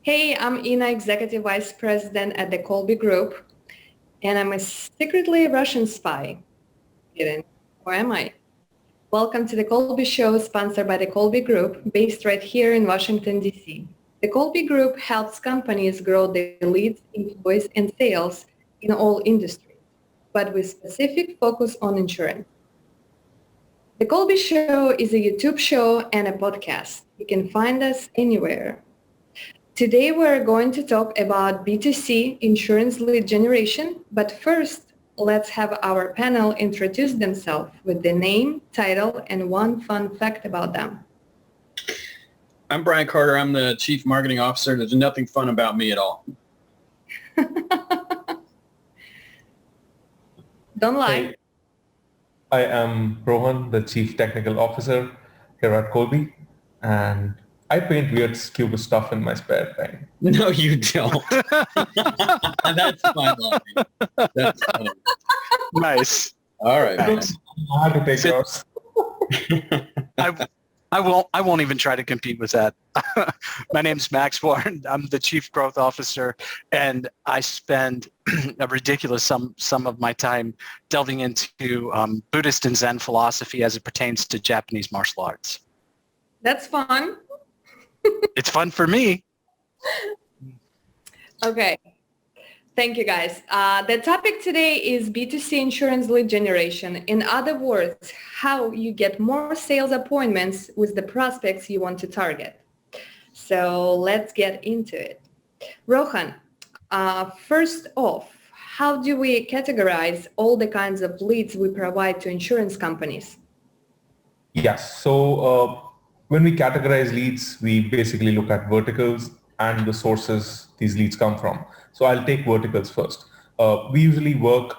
Hey, I'm Ina, Executive Vice President at the Colby Group, and I'm a secretly Russian spy. Kidding. Or am I? Welcome to the Colby Show, sponsored by the Colby Group, based right here in Washington, D.C. The Colby Group helps companies grow their leads, employees, and sales in all industries, but with specific focus on insurance. The Colby Show is a YouTube show and a podcast. You can find us anywhere. Today we're going to talk about B2C insurance lead generation, but first let's have our panel introduce themselves with the name, title, and one fun fact about them. I'm Brian Carter. I'm the Chief Marketing Officer. There's nothing fun about me at all. Don't lie. Hey, I am Rohan, the Chief Technical Officer here at Colby, and I paint weird scuba stuff in my spare time. No, you don't. That's fine. That's fine. Nice. All right. I had to take yours. I won't even try to compete with that. My name's Max Warren. I'm the Chief Growth Officer, and I spend a ridiculous sum of my time delving into Buddhist and Zen philosophy as it pertains to Japanese martial arts. That's fun. It's fun for me. Okay. Thank you, guys. The topic today is B2C insurance lead generation. In other words, how you get more sales appointments with the prospects you want to target. So let's get into it. Rohan, first off, how do we categorize all the kinds of leads we provide to insurance companies? Yes. So when we categorize leads, we basically look at verticals and the sources these leads come from. So I'll take verticals first. We usually work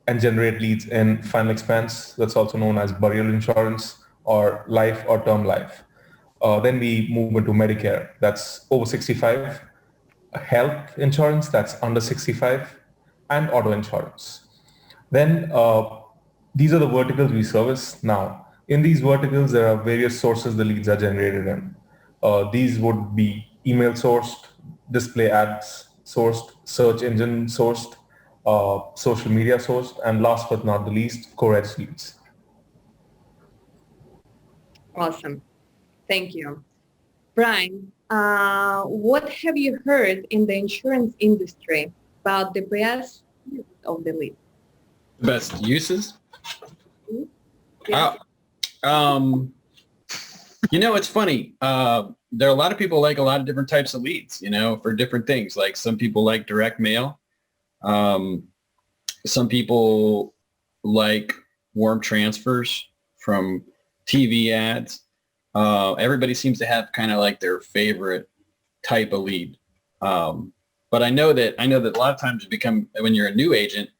and generate leads in final expense, that's also known as burial insurance, or life or term life. Then we move into Medicare, that's over 65, health insurance, that's under 65, and auto insurance. Then these are the verticals we service now. In these verticals, there are various sources the leads are generated in. These would be email sourced, display ads sourced, search engine sourced, social media sourced, and last but not the least, co-edge leads. Awesome. Thank you. Brian, what have you heard in the insurance industry about the best use of the lead? Best uses? Yeah. It's funny. There are a lot of people like a lot of different types of leads, for different things. Like some people like direct mail. Some people like warm transfers from TV ads. Everybody seems to have kind of like their favorite type of lead. But I know that a lot of times when you're a new agent,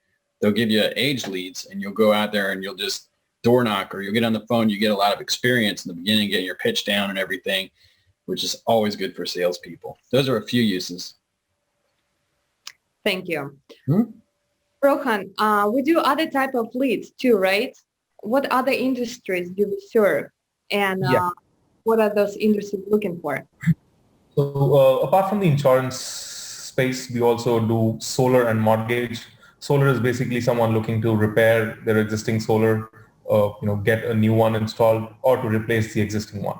they'll give you aged leads and you'll go out there and you'll just door knock, or you'll get on the phone. You get a lot of experience in the beginning, getting your pitch down and everything, which is always good for salespeople. Those are a few uses. Thank you. Rohan, we do other type of leads too, right? What other industries do we serve? And what are those industries looking for? So apart from the insurance space, we also do solar and mortgage. Solar is basically someone looking to repair their existing solar, get a new one installed, or to replace the existing one.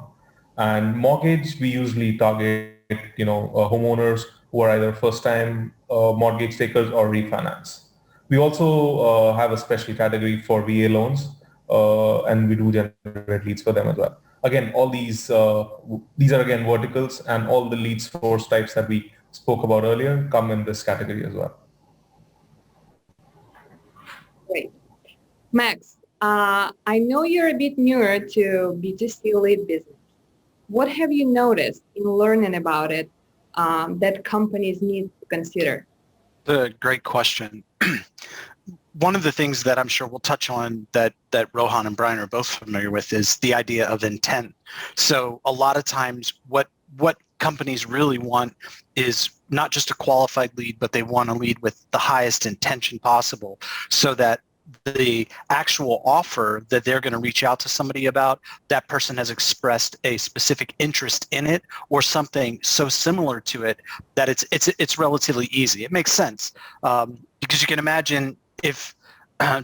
And mortgage, we usually target, homeowners who are either first-time mortgage takers or refinance. We also have a special category for VA loans, and we do generate leads for them as well. Again, all these are again verticals, and all the lead source types that we spoke about earlier come in this category as well. Great. Max, I know you're a bit newer to B2C lead business. What have you noticed in learning about it that companies need to consider? The great question. One of the things that I'm sure we'll touch on that Rohan and Brian are both familiar with is the idea of intent. So a lot of times what companies really want is not just a qualified lead, but they want a lead with the highest intention possible, so that the actual offer that they're going to reach out to somebody about, that person has expressed a specific interest in it or something so similar to it that it's relatively easy. It makes sense because you can imagine if,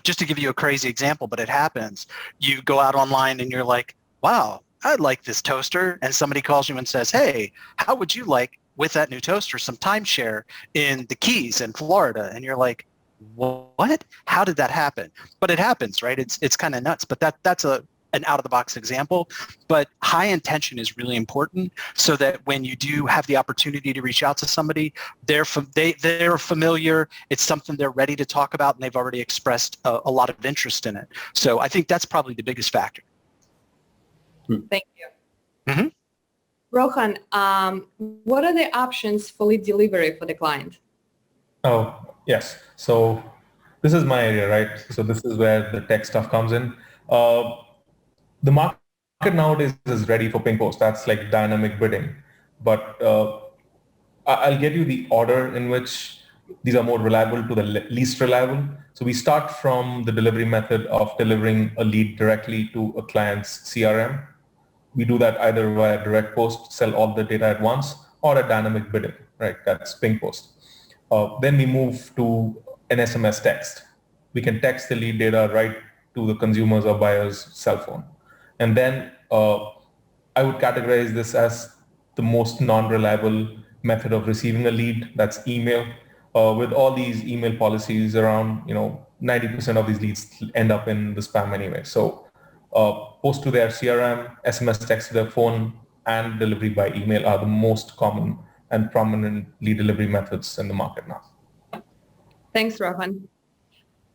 just to give you a crazy example, but it happens, you go out online and you're like, wow, I like this toaster, and somebody calls you and says, hey, how would you like, with that new toaster, some timeshare in the Keys in Florida? And you're like, what? How did that happen? But it happens, right? It's kind of nuts. But that's an out-of-the-box example. But high intention is really important, so that when you do have the opportunity to reach out to somebody, they're familiar. It's something they're ready to talk about, and they've already expressed a lot of interest in it. So I think that's probably the biggest factor. Thank you. Mm-hmm. Rohan, what are the options for lead delivery for the client? Oh, yes. So this is my area, right? So this is where the tech stuff comes in. The market nowadays is ready for ping post. That's like dynamic bidding. But I'll get you the order in which these are more reliable to the least reliable. So we start from the delivery method of delivering a lead directly to a client's CRM. We do that either via direct post, sell all the data at once, or a dynamic bidding, right? That's ping post. Then we move to an SMS text. We can text the lead data right to the consumer's or buyer's cell phone. And then I would categorize this as the most non-reliable method of receiving a lead. That's email. With all these email policies around, 90% of these leads end up in the spam anyway. So post to their CRM, SMS text to their phone, and delivery by email are the most common and prominent lead delivery methods in the market now. Thanks, Rohan.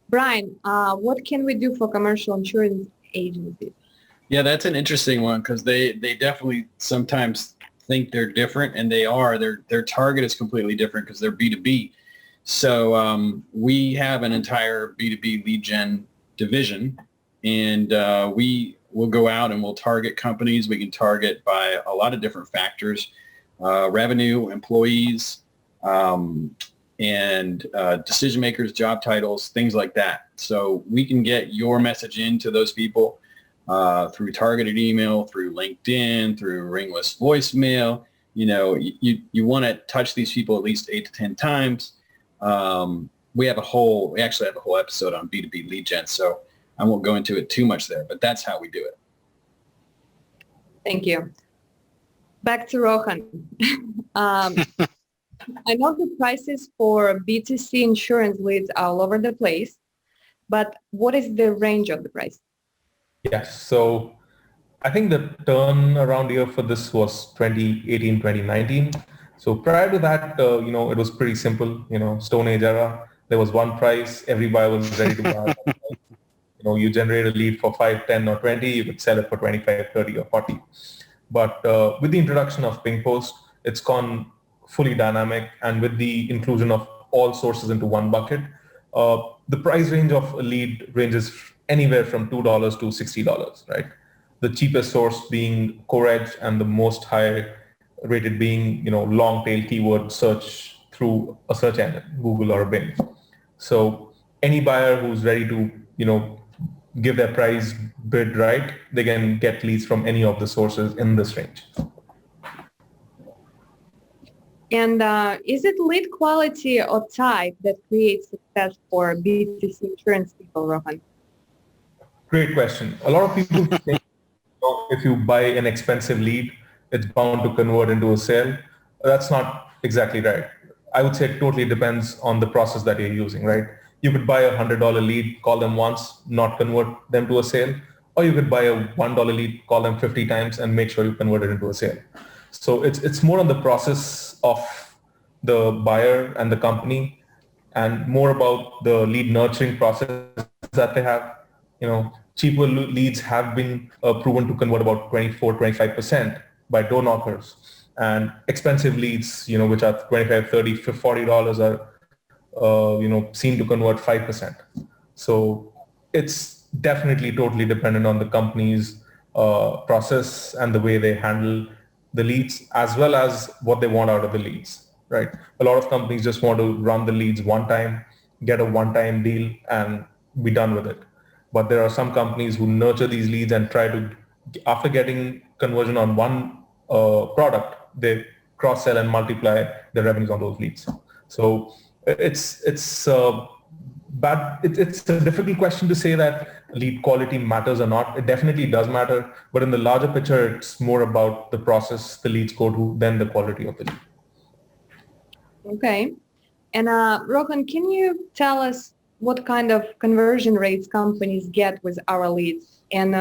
Brian, what can we do for commercial insurance agencies? Yeah, that's an interesting one because they definitely sometimes think they're different, and they are. Their target is completely different because they're B2B. So we have an entire B2B lead gen division, and we will go out and we'll target companies. We can target by a lot of different factors, revenue, employees, and decision makers, job titles, things like that. So we can get your message into those people through targeted email, through LinkedIn, through ringless voicemail. You want to touch these people at least 8 to 10 times. We actually have a whole episode on B2B lead gen, so I won't go into it too much there, but that's how we do it. Thank you. Back to Rohan. I know the prices for B2C insurance leads are all over the place, but what is the range of the price? Yes. So I think the turnaround year for this was 2018, 2019. So prior to that, it was pretty simple, Stone Age era. There was one price. Every buyer was ready to buy. You generate a lead for 5, 10, or 20. You could sell it for 25, 30, or 40. But with the introduction of Ping Post, it's gone fully dynamic. And with the inclusion of all sources into one bucket, the price range of a lead ranges anywhere from $2 to $60, right? The cheapest source being Core Edge, and the most high rated being, long tail keyword search through a search engine, Google or Bing. So any buyer who's ready to, give their price bid right, they can get leads from any of the sources in this range. And is it lead quality or type that creates success for B2C insurance people, Rohan? Great question. A lot of people think if you buy an expensive lead, it's bound to convert into a sale. That's not exactly right. I would say it totally depends on the process that you're using, right? You could buy a $100 lead, call them once, not convert them to a sale, or you could buy a $1 lead, call them 50 times, and make sure you convert it into a sale. So it's more on the process of the buyer and the company, and more about the lead nurturing process that they have. Cheaper leads have been proven to convert about 24, 25% by door knockers, and expensive leads, which are 25, 30, $40 are, seen to convert 5%. So it's definitely totally dependent on the company's process and the way they handle the leads, as well as what they want out of the leads, right? A lot of companies just want to run the leads one time, get a one-time deal, and be done with it. But there are some companies who nurture these leads and try to, after getting conversion on one product, they cross-sell and multiply the revenues on those leads. So it's bad. It's a difficult question to say that lead quality matters or not. It definitely does matter, but in the larger picture, it's more about the process the leads go to than the quality of the lead. Okay. And Rohan, can you tell us what kind of conversion rates companies get with our leads and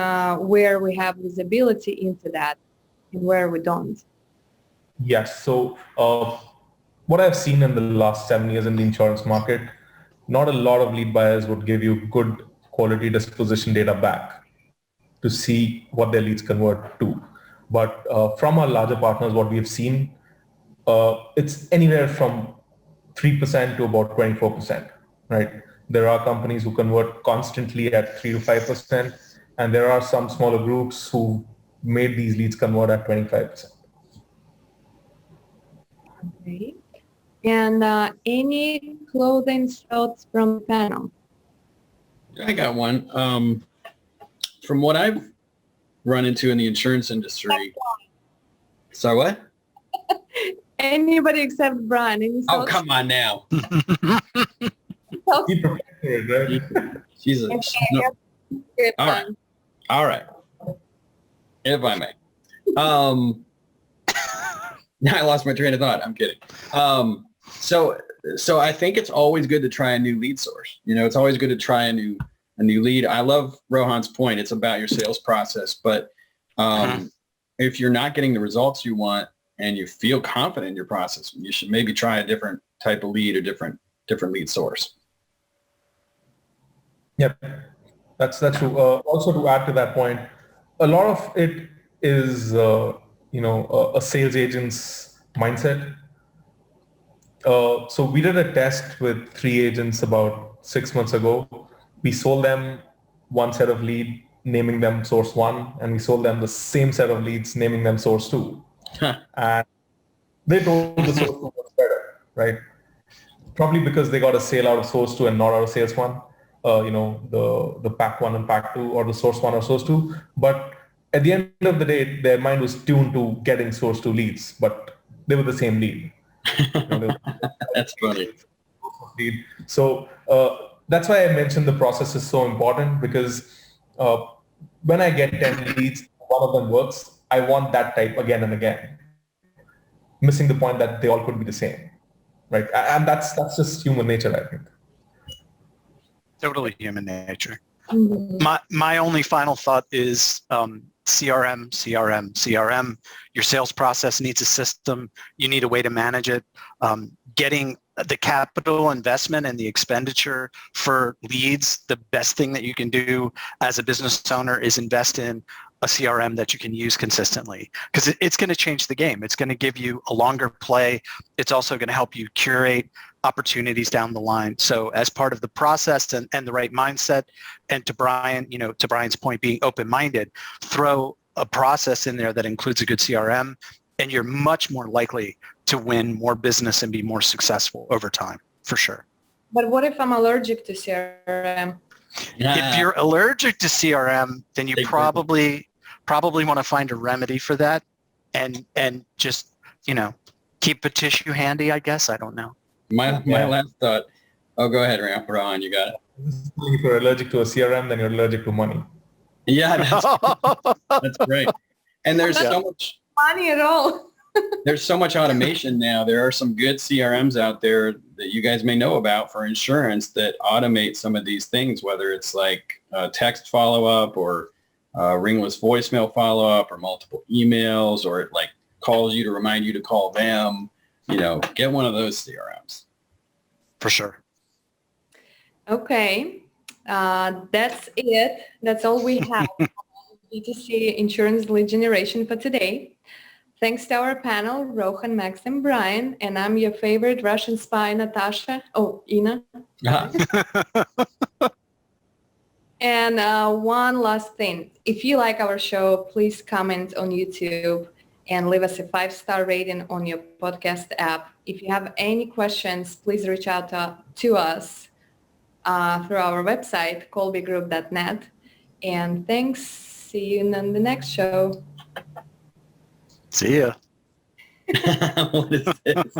where we have visibility into that and where we don't? Yes. So what I've seen in the last 7 years in the insurance market, not a lot of lead buyers would give you good quality disposition data back to see what their leads convert to. But from our larger partners, what we have seen, it's anywhere from 3% to about 24%, right? There are companies who convert constantly at 3 to 5%, and there are some smaller groups who made these leads convert at 25%. Okay. And any closing thoughts from the panel? I got one. From what I've run into in the insurance industry. Sorry, what? Anybody except Brian. Any Oh, thoughts? come on now. Be prepared, right? Jesus. No. Good All right. one. All right. If I may. Now I lost my train of thought. I'm kidding. So I think it's always good to try a new lead source. You know, it's always good to try a new lead. I love Rohan's point. It's about your sales process. But if you're not getting the results you want and you feel confident in your process, you should maybe try a different type of lead or different lead source. Yep, that's true. Also, to add to that point, a lot of it is a sales agent's mindset. So we did a test with 3 agents about 6 months ago. We sold them one set of lead, naming them source 1, and we sold them the same set of leads, naming them source 2. And they told the source 2 was better, right? Probably because they got a sale out of source 2 and not out of sales 1. The pack 1 and pack 2, or the source 1 or source 2. But at the end of the day, their mind was tuned to getting source 2 leads, but they were the same lead. That's funny. Lead. So that's why I mentioned the process is so important, because when I get 10 leads, one of them works, I want that type again and again, missing the point that they all could be the same, right? And that's just human nature, I think. Totally human nature. Mhm. My only final thought is CRM. Your sales process needs a system. You need a way to manage it. Getting the capital investment and the expenditure for leads, the best thing that you can do as a business owner is invest in a CRM that you can use consistently, because it's going to change the game. It's going to give you a longer play. It's also going to help you curate opportunities down the line. So as part of the process and the right mindset, and to Brian's point, being open-minded, throw a process in there that includes a good CRM, and you're much more likely to win more business and be more successful over time, for sure. But what if I'm allergic to CRM? If you're allergic to CRM, then you probably want to find a remedy for that, and just, keep a tissue handy, I guess. I don't know. My last thought. Oh, go ahead, Rohan. You got it. If you're allergic to a CRM, then you're allergic to money. Yeah, that's great. And there's so much Money at all. There's so much automation now. There are some good CRMs out there that you guys may know about for insurance that automate some of these things, whether it's like text follow-up or ringless voicemail follow-up or multiple emails, or it like calls you to remind you to call them. Get one of those CRMs. For sure. Okay. That's it. That's all we have on B2C insurance lead generation for today. Thanks to our panel, Rohan, Max, and Brian. And I'm your favorite Russian spy, Natasha. Oh, Ina. And one last thing. If you like our show, please comment on YouTube and leave us a 5-star rating on your podcast app. If you have any questions, please reach out to us through our website, colbygroup.net. And thanks. See you in the next show. See ya. What is this?